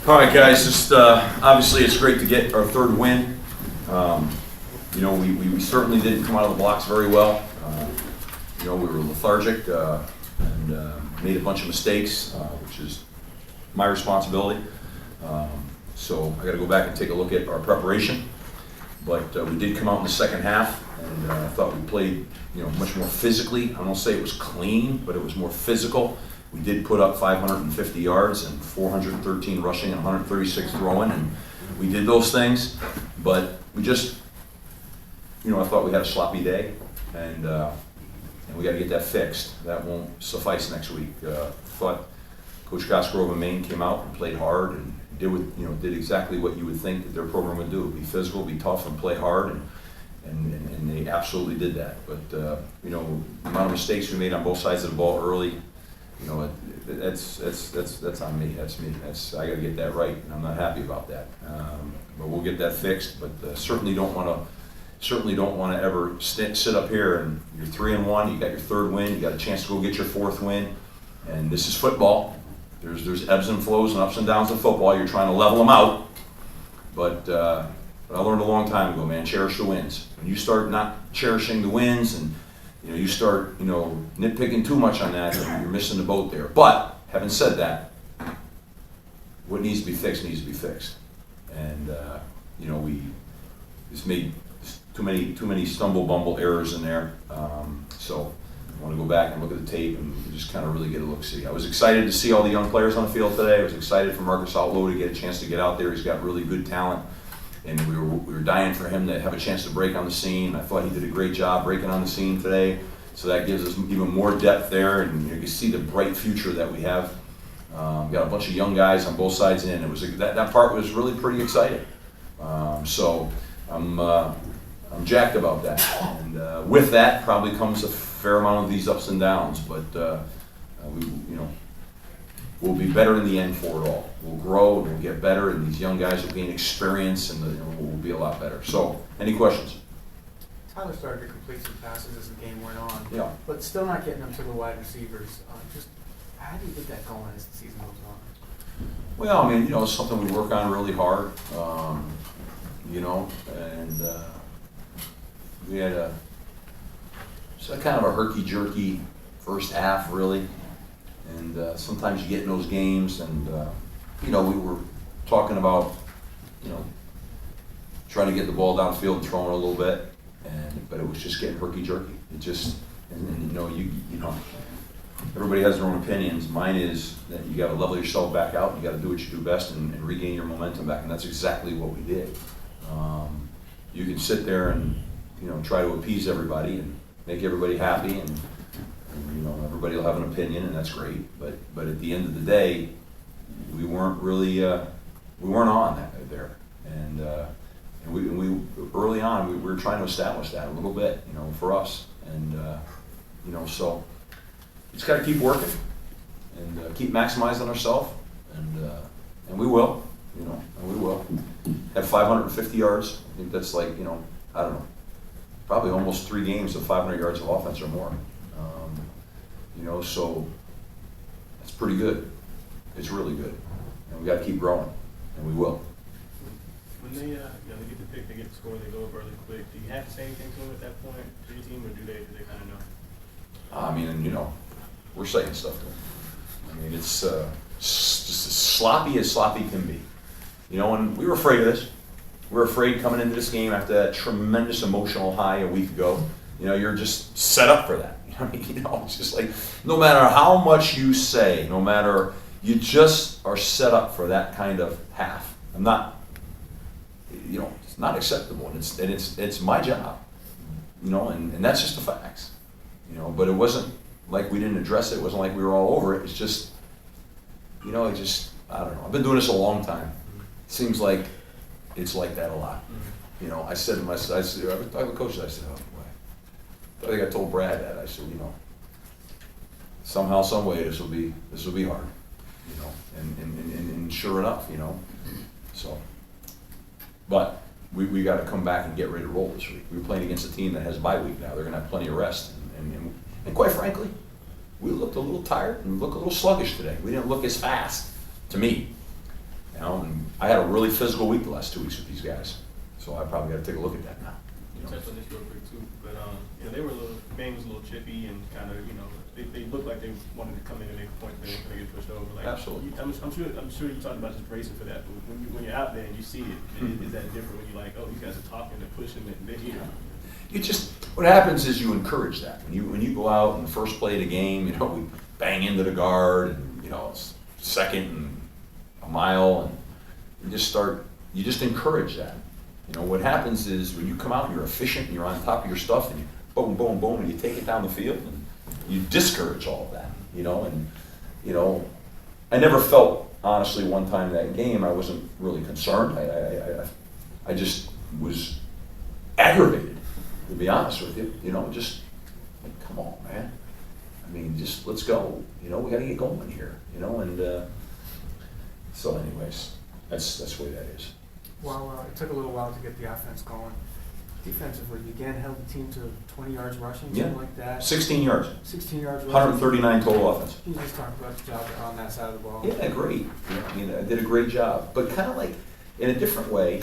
All right, guys, just obviously it's great to get our third win. We certainly didn't come out of the blocks very well. We were lethargic and made a bunch of mistakes, which is my responsibility. So I got to go back and take a look at our preparation. But we did come out in the second half, and I thought we played, much more physically. I won't say it was clean, but it was more physical. We did put up 550 yards and 413 rushing and 136 throwing, and we did those things. But we just, I thought we had a sloppy day, and we got to get that fixed. That won't suffice next week. Thought Coach Cosgrove of Maine came out and played hard and did exactly what you would think that their program would do: be physical, be tough, and play hard. And they absolutely did that. But the amount of mistakes we made on both sides of the ball early, that's on me. That's me. I got to get that right, and I'm not happy about that. But we'll get that fixed. But certainly don't want to ever sit up here and you're 3-1. You got your third win. You got a chance to go get your fourth win. And this is football. There's ebbs and flows and ups and downs in football. You're trying to level them out. But I learned a long time ago, man, cherish the wins. When you start not cherishing the wins and you start nitpicking too much on that, you're missing the boat there. But having said that, what needs to be fixed needs to be fixed. And we just made too many stumble bumble errors in there. So I want to go back and look at the tape and just kind of really get a look-see. I was excited to see all the young players on the field today. I was excited for Marcus Outlow to get a chance to get out there. He's got really good talent, and we were dying for him to have a chance to break on the scene. I thought he did a great job breaking on the scene today, so that gives us even more depth there, and you can see the bright future that we have. Got a bunch of young guys on both sides in. It was that part was really pretty exciting. So I'm jacked about that, and with that probably comes a fair amount of these ups and downs. But we'll be better in the end for it all. We'll grow and we'll get better, and these young guys will gain experience, and we'll be a lot better. So, any questions? Tyler started to complete some passes as the game went on, Yeah. but still not getting them to the wide receivers. Just how do you get that going as the season goes on? Well, it's something we work on really hard, and we had kind of a herky-jerky first half, really. And sometimes you get in those games, and we were talking about, trying to get the ball downfield and throwing it a little bit, but it was just getting herky-jerky. It just, everybody has their own opinions. Mine is that you got to level yourself back out. You got to do what you do best and regain your momentum back, and that's exactly what we did. You can sit there and try to appease everybody and make everybody happy, and everybody will have an opinion, and that's great. But at the end of the day, we weren't really we weren't on that there, and we early on we were trying to establish that a little bit, for us, and so just got to keep working and keep maximizing ourselves, and we will, and we will have 550 yards. I think that's like I don't know, probably almost 3 games of 500 yards of offense or more. So that's pretty good. It's really good, and we got to keep growing, and we will. When they get the pick, they get the score, they go up early quick. Do you have to say anything to them at that point to your team, or do they kind of know? We're saying stuff to them. It's just as sloppy can be. And we were afraid of this. We were afraid coming into this game after that tremendous emotional high a week ago. You're just set up for that. It's just like, no matter how much you say, you just are set up for that kind of half. I'm not, it's not acceptable, and it's my job, and that's just the facts, But it wasn't like we didn't address it. It wasn't like we were all over it. It's just, I don't know. I've been doing this a long time. It seems like it's like that a lot. I said to myself, I have a coach. I said, oh boy. I think I told Brad that. I said, somehow, some way, this will be hard, and sure enough, So, but we got to come back and get ready to roll this week. We're playing against a team that has a bye week now. They're going to have plenty of rest, and quite frankly, we looked a little tired and looked a little sluggish today. We didn't look as fast, to me. know, and I had a really physical week the last 2 weeks with these guys, so I probably got to take a look at that now. You touched on this real quick too, but you know, they were a little, Maine was a little chippy and kind of, you know, they looked like they wanted to come in and make a point, but they get pushed over. Like, Absolutely. I'm sure you talked about just bracing for that, but when you're out there and you see it, is that different when you're like, oh, these guys are talking, they're pushing it, and they're here. You just, what happens is you encourage that. When you go out and first play the game, you know, we bang into the guard, and, you know, it's second and a mile, and you just encourage that. You know, what happens is when you come out and you're efficient and you're on top of your stuff and you boom, boom, boom, and you take it down the field and you discourage all of that, you know, and, you know, I never felt, honestly, one time that game, I wasn't really concerned. I just was aggravated, to be honest with you, you know, just, like, come on, man. I mean, just, let's go, you know, we gotta get going here, you know, and, so anyways, that's the way that is. Well, it took a little while to get the offense going. Defensively, you again held the team to 20 yards rushing, Yeah. something like that. 16 yards, 16 yards rushing. 139 total offense. Can you just talk about the job on that side of the ball? Yeah, great. You know, I mean, I did a great job, but kind of like in a different way.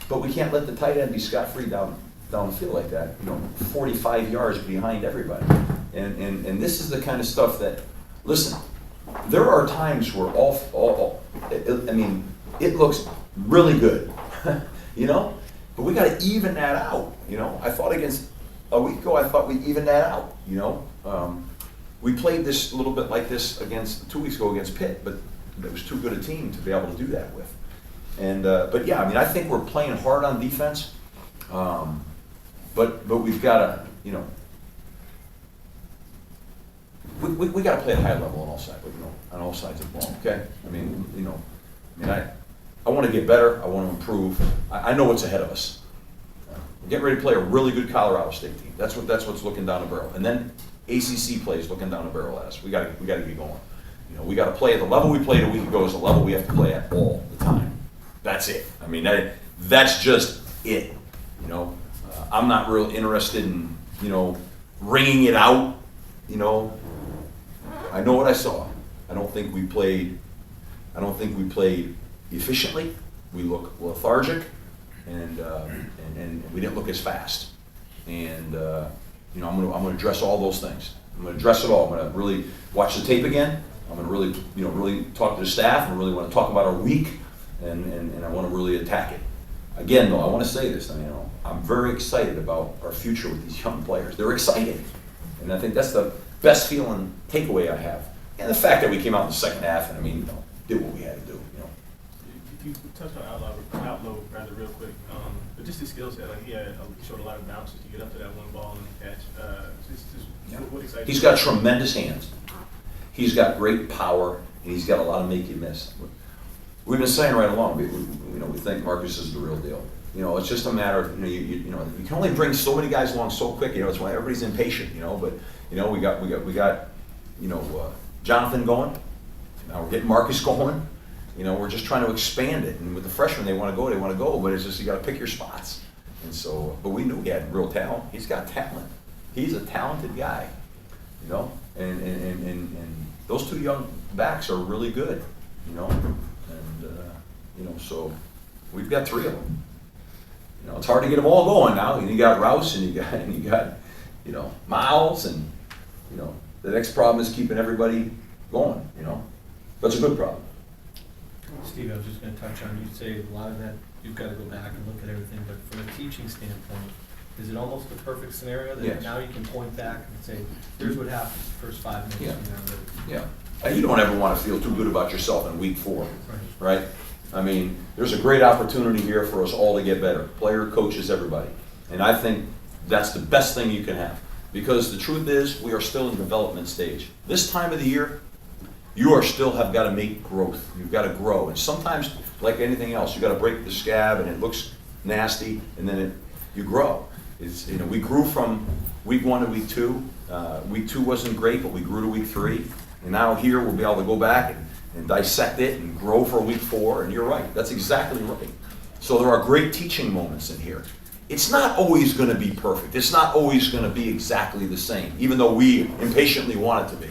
But we can't let the tight end be scot-free down the field like that. You know, 45 yards behind everybody. And this is the kind of stuff that, listen, there are times where I mean, it looks really good, you know. But we got to even that out, you know. I thought a week ago, I thought we evened that out, you know. We played this a little bit like this 2 weeks ago against Pitt, but it was too good a team to be able to do that with. And but yeah, I mean, I think we're playing hard on defense, but we've got to, you know, we got to play at a high level on all sides, you know, on all sides of the ball. Okay, I mean, you know, I want to get better. I want to improve. I know what's ahead of us. We're getting ready to play a really good Colorado State team. That's what's looking down the barrel. And then ACC plays looking down the barrel at us. We got to get going. You know, we got to play at the level we played a week ago is the level we have to play at all the time. That's it. I mean, that's just it. You know, I'm not real interested in, you know, wringing it out. You know, I know what I saw. I don't think we played efficiently. We look lethargic, and we didn't look as fast. And you know, I'm gonna address all those things. I'm gonna address it all. I'm gonna really watch the tape again. I'm gonna really talk to the staff. I really want to talk about our week, and I want to really attack it. Again, though, I want to say this. You know, I'm very excited about our future with these young players. They're exciting, and I think that's the best feeling takeaway I have. And the fact that we came out in the second half, and I mean, you know, did what we had to do. You know. You touched on outload rather real quick, but just his skill set. Like he showed a lot of bounces to get up to that one ball and catch. What excites you? He's got tremendous hands. He's got great power, and he's got a lot of make you miss. We've been saying right along, we think Marcus is the real deal. You know, it's just a matter of, you can only bring so many guys along so quick. You know, it's why everybody's impatient. You know, but you know, we got Jonathan going. Now we're getting Marcus going. You know, we're just trying to expand it. And with the freshmen, they want to go, but it's just you got to pick your spots. And so, but we knew he had real talent. He's got talent. He's a talented guy. You know, and those two young backs are really good. You know, and you know, so we've got three of them. You know, it's hard to get them all going now. And you got Rouse, and you got you know, Miles, and you know, the next problem is keeping everybody going. You know, that's a good problem. Steve, I was just going to touch on, you say a lot of that, you've got to go back and look at everything, but from a teaching standpoint, is it almost a perfect scenario that Yes. now you can point back and say, here's what happens the first 5 minutes? Yeah. You know, Yeah. And you don't ever want to feel too good about yourself in week 4, right. right? I mean, there's a great opportunity here for us all to get better. Player, coaches, everybody. And I think that's the best thing you can have. Because the truth is, we are still in development stage. This time of the year, you have got to make growth. You've got to grow. And sometimes, like anything else, you got to break the scab, and it looks nasty, and then you grow. You know, we grew from week 1 to week 2. Week 2 wasn't great, but we grew to week 3. And now here we'll be able to go back and dissect it and grow for week 4. And you're right. That's exactly right. So there are great teaching moments in here. It's not always going to be perfect. It's not always going to be exactly the same, even though we impatiently want it to be.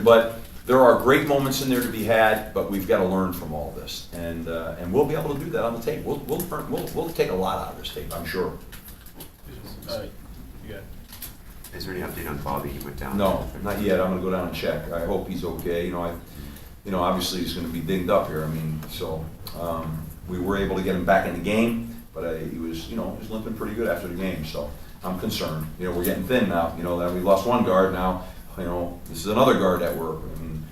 But there are great moments in there to be had, but we've got to learn from all this, and we'll be able to do that on the tape. We'll take a lot out of this tape, I'm sure. Yeah. Is there any update on Bobby? He went down? No, not yet. I'm gonna go down and check. I hope he's okay. Obviously he's gonna be dinged up here. I mean, so we were able to get him back in the game, but he was limping pretty good after the game. So I'm concerned. We're getting thin now. That we lost one guard now. This is another guard at work. I mean,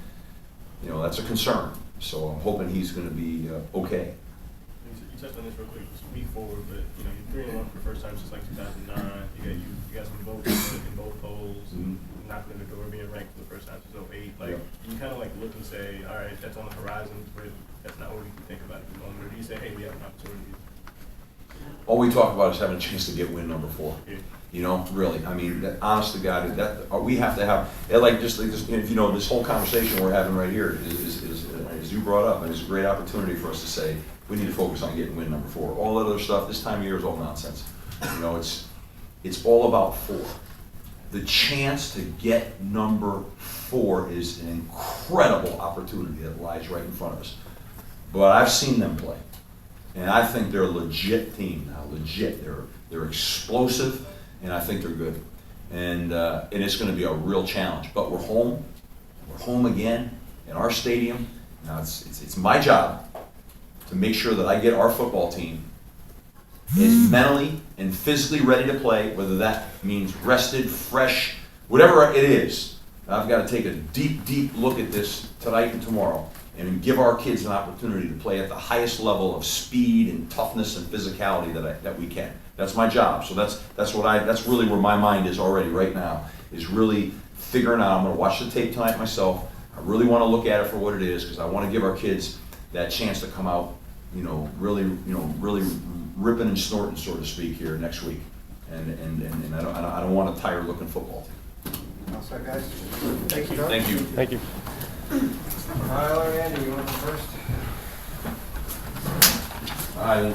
that's a concern. So I'm hoping he's gonna be okay. You touched on this real quick, week forward, but you're 3-1 for the first time since like 2009. You got some votes in both polls, Mhm. knocking on the door, being ranked for the first time since 2008. Like, Yep. you kind of like look and say, all right, that's on the horizon, but that's not what we can think about at the moment. Or do you say, hey, we have an opportunity? All we talk about is having a chance to get win number 4. Yeah. Really. I mean, honest to God, we have to have, this whole conversation we're having right here is as you brought up, and it's a great opportunity for us to say, we need to focus on getting win number 4. All that other stuff, this time of year is all nonsense. It's all about 4. The chance to get number 4 is an incredible opportunity that lies right in front of us. But I've seen them play, and I think they're a legit team now. Legit. They're explosive, and I think they're good. And it's going to be a real challenge. But we're home. We're home again in our stadium. Now it's my job to make sure that I get our football team is mentally and physically ready to play, whether that means rested, fresh, whatever it is. I've got to take a deep, deep look at this tonight and tomorrow and give our kids an opportunity to play at the highest level of speed and toughness and physicality that we can. That's my job. So that's really where my mind is already right now, is really figuring out. I'm going to watch the tape tonight myself. I really want to look at it for what it is, because I want to give our kids that chance to come out, really ripping and snorting, so to speak, here next week. And I don't want a tired-looking football team. All set, guys? Thank you. Thank you. Thank you. Tyler and Andy, you want to go first? All right, then.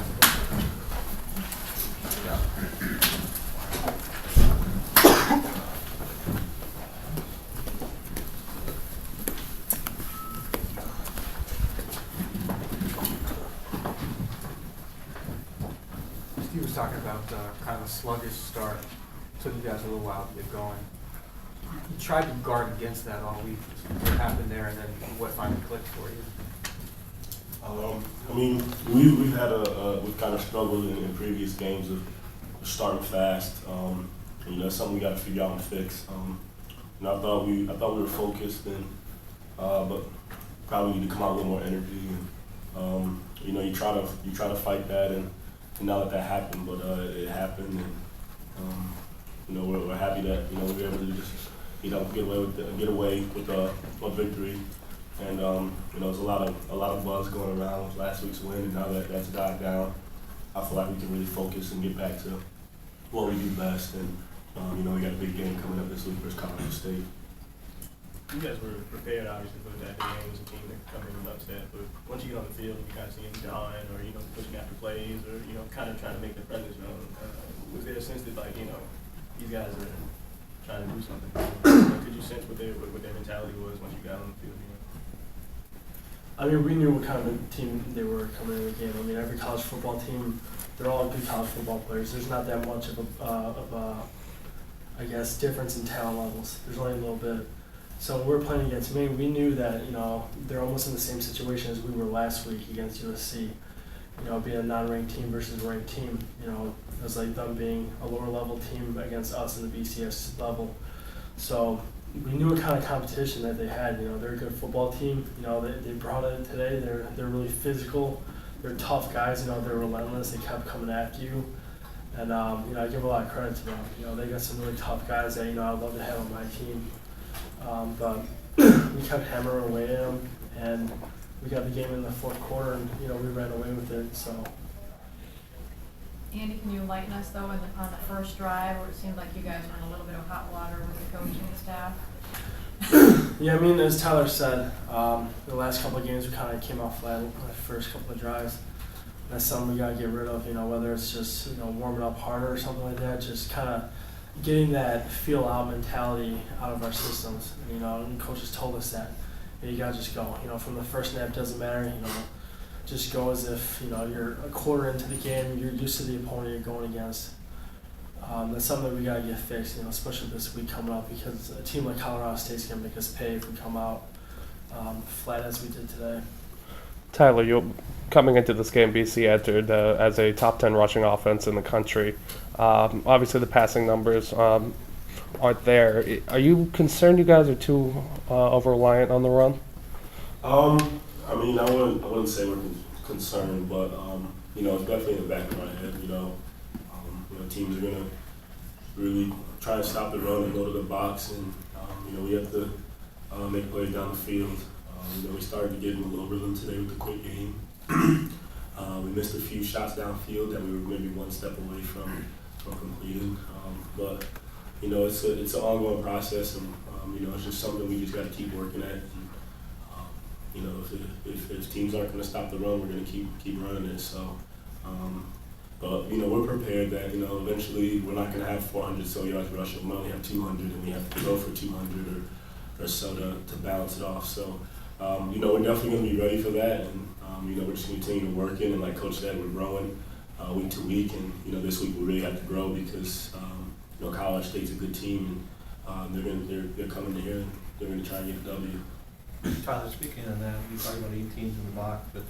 Steve was talking about kind of a sluggish start. Took you guys a little while to get going. You tried to guard against that all week. What happened there, and then what finally clicked for you? I mean, we've kind of struggled in previous games of starting fast. That's something we got to figure out and fix. I thought we were focused, but probably need to come out with more energy. And you try to fight that, and not let that happen, but it happened, and we're happy that we were able to just get away with a victory. And there's a lot of buzz going around with last week's win, and now that that's died down, I feel like we can really focus and get back to what we do best. And we got a big game coming up this week versus Colorado State. You guys were prepared, obviously, for that game as a team that come in and upset, but once you get on the field, you kind of see them dying, or pushing after plays, or kind of trying to make their presence known. Was there a sense that these guys are trying to do something? Could you sense what their mentality was once you got on the field? I mean, we knew what kind of team they were coming in the game. I mean, every college football team, they're all good college football players. There's not that much of a I guess, difference in talent levels. There's only a little bit. So when we were playing against Maine, we knew that, they're almost in the same situation as we were last week against USC. Being a non-ranked team versus a ranked team, it was like them being a lower level team against us in the BCS level. So we knew what kind of competition that they had. They're a good football team. They brought it today. They're really physical. They're tough guys. They're relentless. They kept coming after you. And, I give a lot of credit to them. They got some really tough guys that, I'd love to have on my team. But we kept hammering away at them, and we got the game in the fourth quarter, and, we ran away with it, so. Andy, can you enlighten us, though, on the first drive, where it seemed like you guys were in a little bit of hot water with the coaching staff? Yeah, as Tyler said, the last couple of games we kind of came out flat the first couple of drives. That's something we got to get rid of, whether it's just, warming up harder or something like that, just kind of getting that feel-out mentality out of our systems. And coaches told us that. you gotta just go. From the first snap, doesn't matter. Just go as if you're a quarter into the game. You're used to the opponent you're going against. That's something that we gotta get fixed. Especially this week coming up, because a team like Colorado State's gonna make us pay if we come out flat as we did today. Tyler, you coming into this game, BC entered as a top 10 rushing offense in the country. Obviously, the passing numbers aren't there. Are you concerned you guys are too over-reliant on the run? I wouldn't say we're concerned, but it's definitely in the back of my head. Teams are gonna really try to stop the run and go to the box, and we have to make plays down the field. We started to get in a little rhythm today with the quick game. We missed a few shots downfield that we were maybe one step away from completing. But it's an ongoing process, and it's just something we just got to keep working at. And, if teams aren't going to stop the run, we're going to keep running it. So, but we're prepared that eventually we're not going to have 400 so yards rushing. We only have 200, and we have to go for 200 or so to balance it off. So. We're definitely going to be ready for that, and we're just going to continue to work in. And like Coach said, we're growing week to week, and this week we really have to grow because Colorado State's a good team, and they're coming here and they're going to try and get a W. Tyler, speaking on that, you talked about 8 teams in the box, but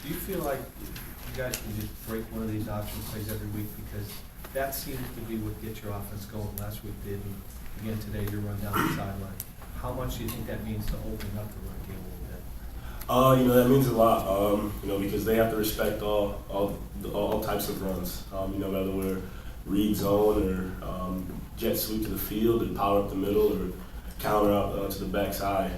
do you feel like you guys can just break one of these option plays every week, because that seems to be what gets your offense going? Last week did, and again today you run down the sideline. How much do you think that means to open up the run game a little bit? That means a lot. Because they have to respect all types of runs. Whether we're read zone or jet sweep to the field and power up the middle or counter out to the backside.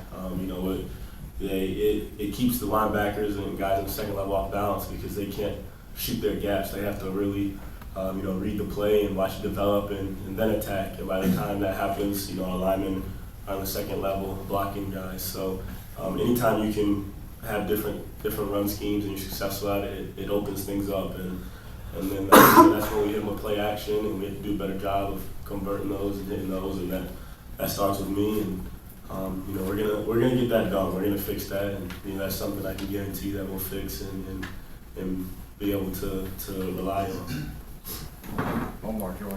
It keeps the linebackers and guys in the second level off balance because they can't shoot their gaps. They have to really read the play and watch it develop and then attack. And by the time that happens, our linemen on the second level blocking guys. So anytime you can have different run schemes and you're successful at it, it opens things up, and then that's when we hit them with play action, and we have to do a better job of converting those and hitting those, and that starts with me, and we're gonna get that done. We're gonna fix that, and that's something I can guarantee that we'll fix and be able to rely on. One more, George.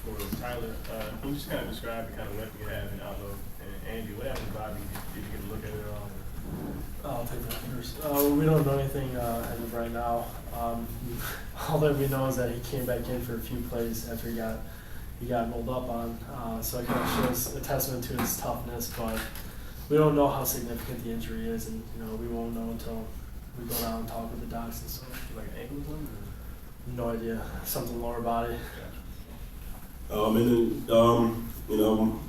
For Tyler, can you just kind of describe the kind of weapon you have in Outlook and Andy? What happened to Bobby? Did you get a look at it at all? I'll take that first. We don't know anything as of right now. All that we know is that he came back in for a few plays after he got rolled up on. So it kind of shows a testament to his toughness, but we don't know how significant the injury is, and we won't know until we go down and talk with the docs and stuff. Like an ankle or something? No idea. Something lower body.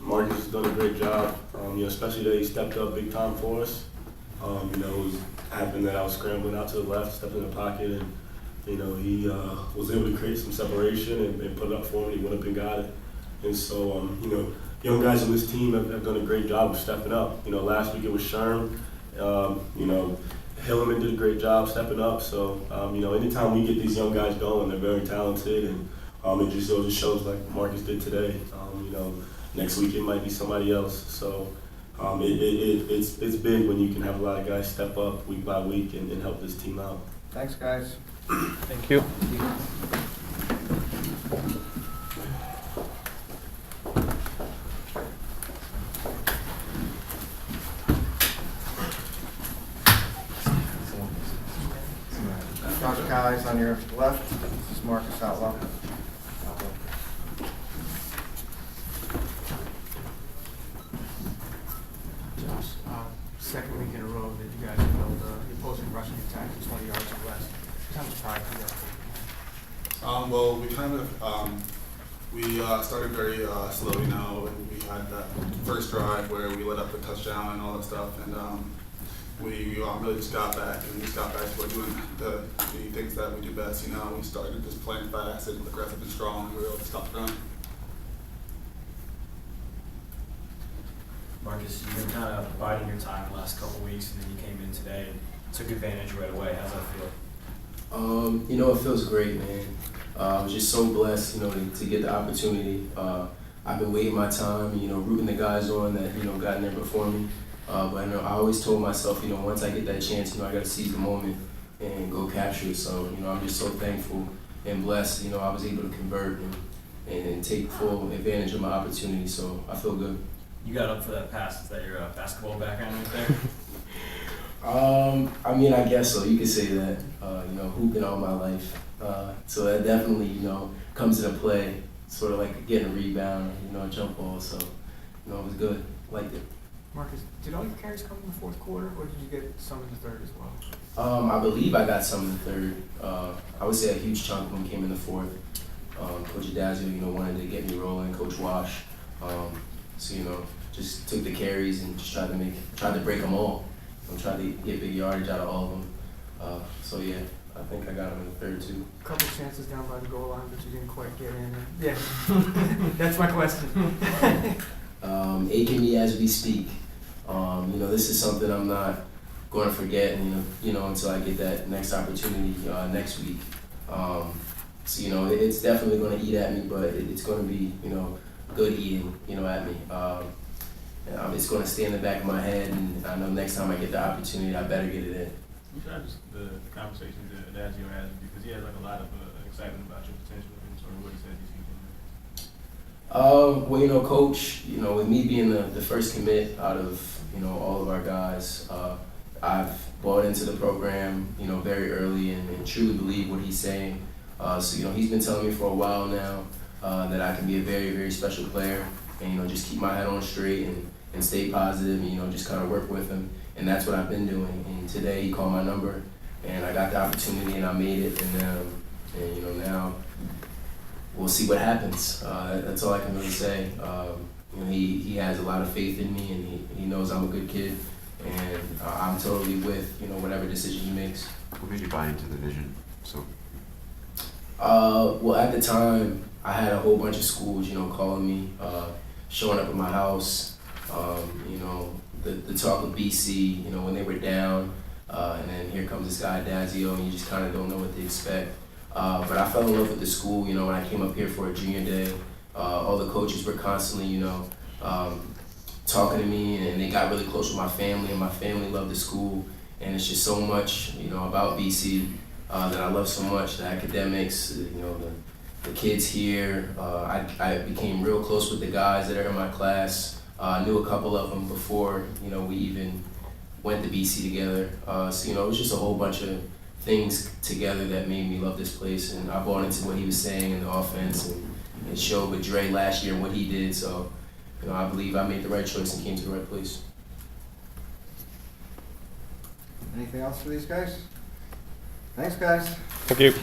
Marcus has done a great job. Especially that he stepped up big time for us. It was happened that I was scrambling out to the left, stepped in the pocket, and he was able to create some separation and put it up for me. He went up and got it. And so, young guys on this team have done a great job of stepping up. Last week it was Sherm. Hilliman did a great job stepping up. So, anytime we get these young guys going, they're very talented, and it just shows like Marcus did today. Next week it might be somebody else. So, it's big when you can have a lot of guys step up week by week and help this team out. Thanks, guys. Thank you. Josh Callies on your left. This is Marcus Outlaw. Second week in a row that you guys have held your posting rushing attack to 20 yards or less. How much pride do you have? Well, we kind of started very slowly now, and we had that first drive where we let up the touchdown and all that stuff, and we really just got back to doing the things that we do best. We started just playing fast and aggressive and strong, and we were able to stop the run. Marcus, you've been kind of biding your time the last couple of weeks, and then you came in today and took advantage right away. How's that feel? It feels great, man. I was just so blessed, to get the opportunity. I've been waiting my time, rooting the guys on that, got in there before me. But I know I always told myself, once I get that chance, I got to seize the moment and go capture it. So, I'm just so thankful and blessed. I was able to convert and take full advantage of my opportunity. So I feel good. You got up for that pass. Is that your basketball background right there? I guess so. You could say that. Hooping all my life. So that definitely, comes into play. Sort of like getting a rebound, a jump ball. So, it was good. Liked it. Marcus, did all your carries come in the fourth quarter, or did you get some in the third as well? I believe I got some in the third. I would say a huge chunk when came in the fourth. Coach Addazio, wanted to get me rolling. Coach Wash. So, just took the carries and just tried to break them all. Tried to get big yardage out of all of them. So yeah, I think I got them in the third too. A couple chances down by the goal line, but you didn't quite get in. Yeah, that's my question. Aching me as we speak. This is something I'm not going to forget, until I get that next opportunity next week. So it's definitely going to eat at me, but it's going to be good eating at me. It's going to stay in the back of my head, and I know next time I get the opportunity, I better get it in. You tried the conversation that Addazio has, because he has like a lot of excitement about your potential and sort of what he said he's going to do. Coach, with me being the first commit out of, all of our guys, I've bought into the program, very early and truly believe what he's saying. So, he's been telling me for a while now that I can be a very, very special player and, just keep my head on straight and stay positive and, just kind of work with him. And that's what I've been doing. And today he called my number and I got the opportunity and I made it. And now we'll see what happens. That's all I can really say. He has a lot of faith in me, and he knows I'm a good kid, and I'm totally with whatever decision he makes. What made you buy into the vision? So, well, at the time, I had a whole bunch of schools, calling me, showing up at my house. The talk of BC, when they were down, and then here comes this guy Addazio, and you just kind of don't know what to expect. But I fell in love with the school, when I came up here for a junior day. All the coaches were constantly, talking to me, and they got really close with my family, and my family loved the school. And it's just so much, about BC that I love so much, the academics, the kids here. I became real close with the guys that are in my class. I knew a couple of them before, we even went to BC together. So, it was just a whole bunch of things together that made me love this place, and I bought into what he was saying in the offense, and it showed with Dre last year and what he did. So, I believe I made the right choice and came to the right place. Anything else for these guys? Thanks, guys. Thank you.